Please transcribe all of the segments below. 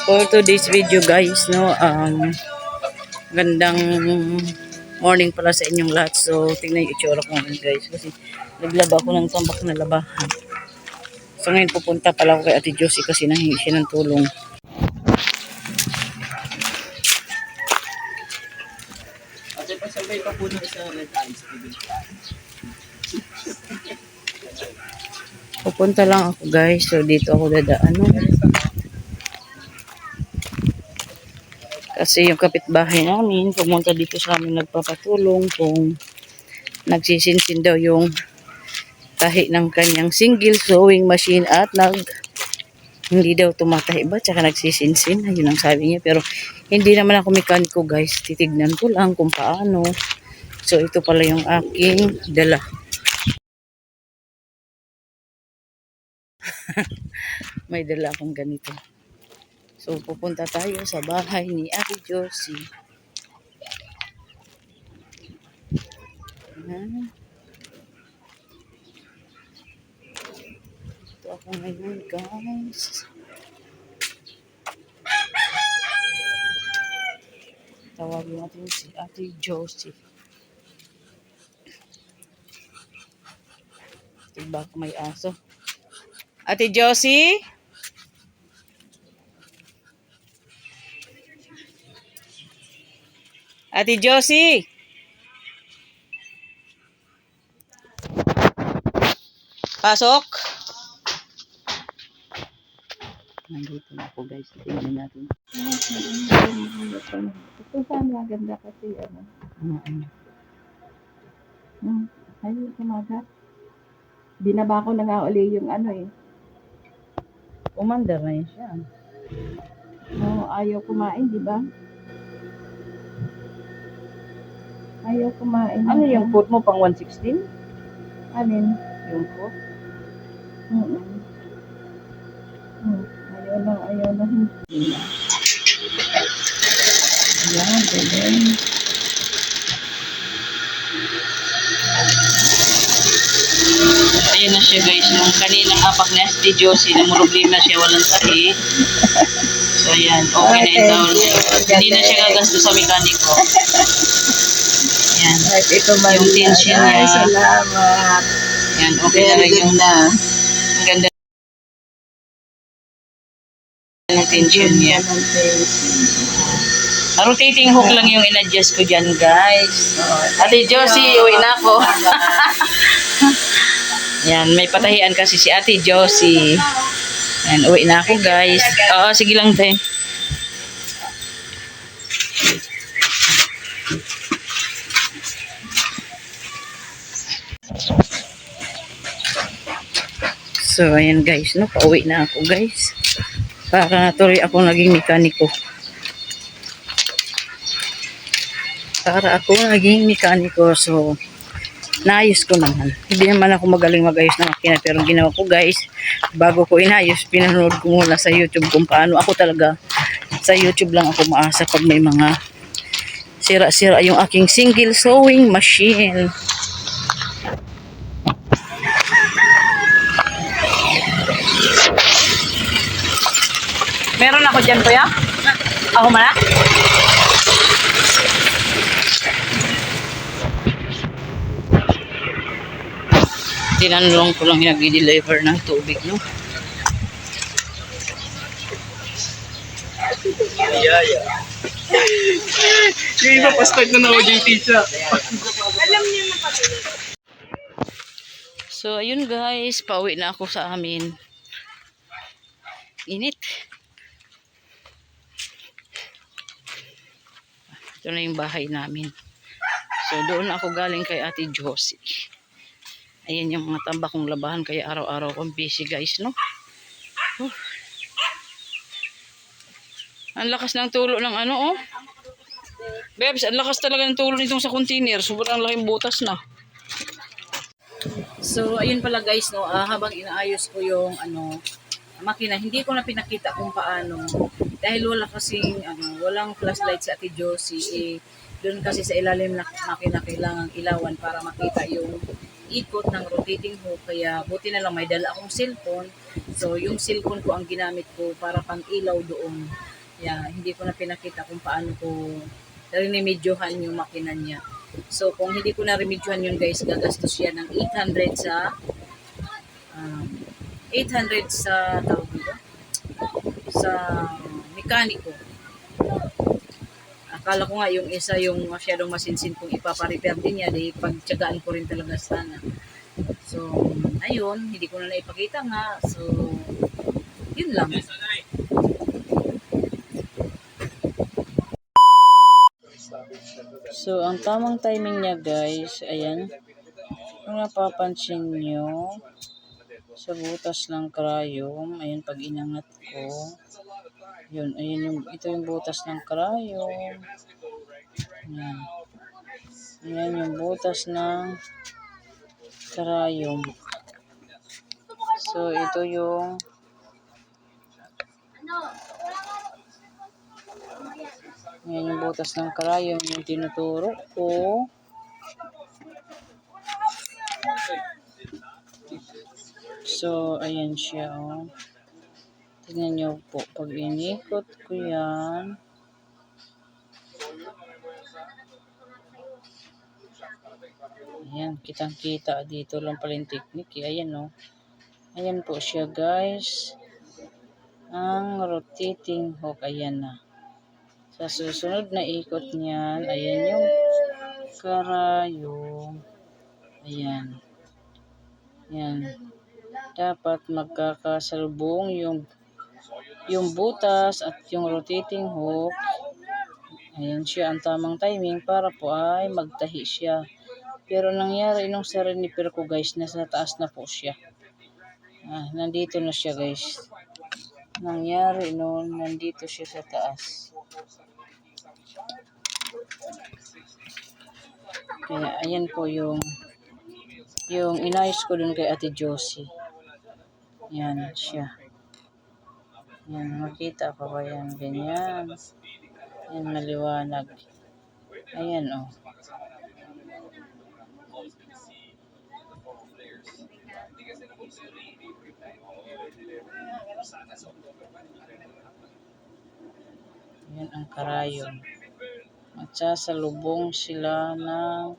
For today's video guys, no, gandang morning pala sa inyong lahat. So, tingnan yung itsura ko ngayon guys. Kasi naglaba ako ng tambak na labahan. So, ngayon pupunta pala ako kay Ate Josie kasi nahingi siya ng tulong. Ate, pasabay pa po na sa red eyes. Pupunta lang ako guys. So, dito ako dadaan. No? Kasi yung kapitbahay namin, pumunta dito sa amin nagpapatulong kung nagsisinsin daw yung tahi ng kanyang single sewing machine at hindi daw tumatahi ba, tsaka nagsisinsin. Ayun ang sabi niya. Pero hindi naman ako mekaniko guys. Titignan ko lang kung paano. So ito pala yung aking dala. May dala akong ganito. So pupunta tayo sa bahay ni Ate Josie. Ito ako ngayon guys. Tawagin natin si Ate Josie. Diba may aso? Ate Josie? Ate Josie? Pasok? Nandito na ako guys. Tingnan natin. Ito saan maganda kasi ano. Ayun, kumagat. Binaba ko na nga uli yung ano eh. Umandar na yun siya. No, ayaw kumain, di ba? Ayaw kumain. Ano yung food mo pang 116? Alin? Yung food? Ayaw na. Yan, ganyan. Ayun na siya guys. Nung kaninang apak na si Josie, namuruglim na siya, walang tahi. So ayan, okay na yung tawag niya. Hindi na siya gagasto sa mekaniko. Yan. At ito man Yung tension niya. Ay, salamat. Yan, okay na rin yung ang ganda ng tension niya. Rotating hook lang yung in-adjust ko dyan guys. Ate Josie, uwi na ako. Yan, may patahian kasi si Ate Josie. Yan, uwi na ako guys. Oo, sige lang tayo. So, ayan guys, no, pauwi na ako guys. Para natuloy ako naging mekaniko. So, naayos ko naman. Hindi naman ako magaling mag-ayos ng makina, pero ang ginawa ko guys, bago ko inayos, pinanood ko muna sa YouTube kung paano. Ako talaga, sa YouTube lang ako maasa pag may mga sira-sira yung aking single sewing machine. Meron ako dyan, kuya? Ako mana? Tinanong ko lang yung nag-deliver ng tubig, no? Yung iba pa-start na OJT siya. Alam niyo na pati. So, ayun guys, pauwi na ako sa amin. Init. Ito na yung bahay namin. So, doon ako galing kay Ate Josie. Ayan yung mga tambak kong labahan, kaya araw-araw akong busy guys, no? Ang lakas ng tulo ng ano, oh. Bebs, ang lakas talaga ng tulo nitong sa container. Sobrang laking butas na. So, ayun pala guys, no, habang inaayos ko yung makina, hindi ko na pinakita kung paano. Dahil wala kasing walang flashlight sa Ate Josie, doon kasi sa ilalim na makina kailangang ilawan para makita yung ikot ng rotating hook. Kaya buti na lang may dala akong cellphone. So yung cellphone ko ang ginamit ko para pang ilaw doon. Kaya hindi ko na pinakita kung paano ko remedyohan yung makina niya. So kung hindi ko na remedyohan yun guys, gagastos siya ng 800 sa 800 sa tawag dito, sa mekaniko. Akala ko nga yung isa yung masyadong masinsin kung ipapa-repair din niya, di pagtyagaan ko rin talaga sana. So, ayun, hindi ko na naipakita nga. So, yun lang. So, ang tamang timing niya guys, ayan. Kung napapansin nyo, sa butas ng karayom, ayan pag inangat ko, yun, ayan ito yung butas ng karayom. Ayan. Ayan yung butas ng karayom. So, ito yung ayan yung butas ng karayom yung tinuturo ko. So, ayan siya, oh. Tingnan nyo po, pag inikot ko yan, ayan, kitang-kita dito lang pala yung technique, ayan, oh. Ayan po siya, guys. Ang rotating hook, ayan na. Sa susunod na ikot niyan, ayan yung karayom. Ayan. Ayan. Dapat magkakasalubong yung butas at yung rotating hook. Ayan siya ang tamang timing para po ay magtahi siya. Pero nangyari nung sa renifer ko guys, nasa taas na po siya. Nandito na siya guys. Nangyari noon, nandito siya sa taas. Kaya ayan po yung inayos ko dun kay Ate Josie. Yan siya. Yan, makita pa ba yan? Ganyan. Yan, maliwanag. Ayan, oh. Yan ang karayom. At sasalubong sila ng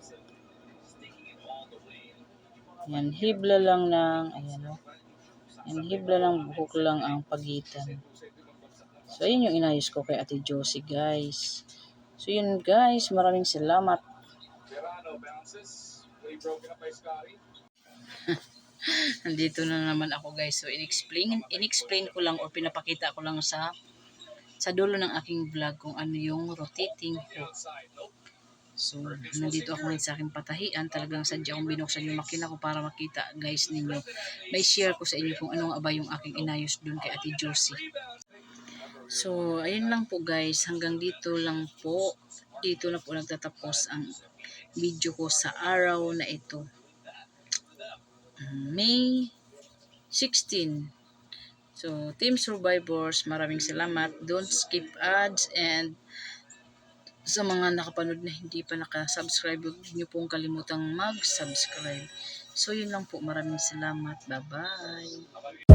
yan, hibla lang ng ayan, oh. Yan, hibla lang, buhok lang ang pagitan. So, ayun yung inayos ko kay Ate Josie, guys. So, yun, guys. Maraming salamat. Nandito na naman ako, guys. So, in-explain ko lang o pinapakita ko lang sa dulo ng aking vlog kung ano yung rotating hook. So, nandito ako ngayon sa aking patahian. Talagang sadya akong binuksan yung makina ko para makita, guys, ninyo. May share ko sa inyo kung anong aba yung aking inayos dun kay Ate Josie. So, ayun lang po, guys. Hanggang dito lang po. Dito na po nagtatapos ang video ko sa araw na ito. May 16. So, Team Survivors, maraming salamat. Don't skip ads, and sa mga nakapanood na hindi pa nakasubscribe, huwag niyo pong kalimutang mag-subscribe. So, yun lang po. Maraming salamat. Bye-bye.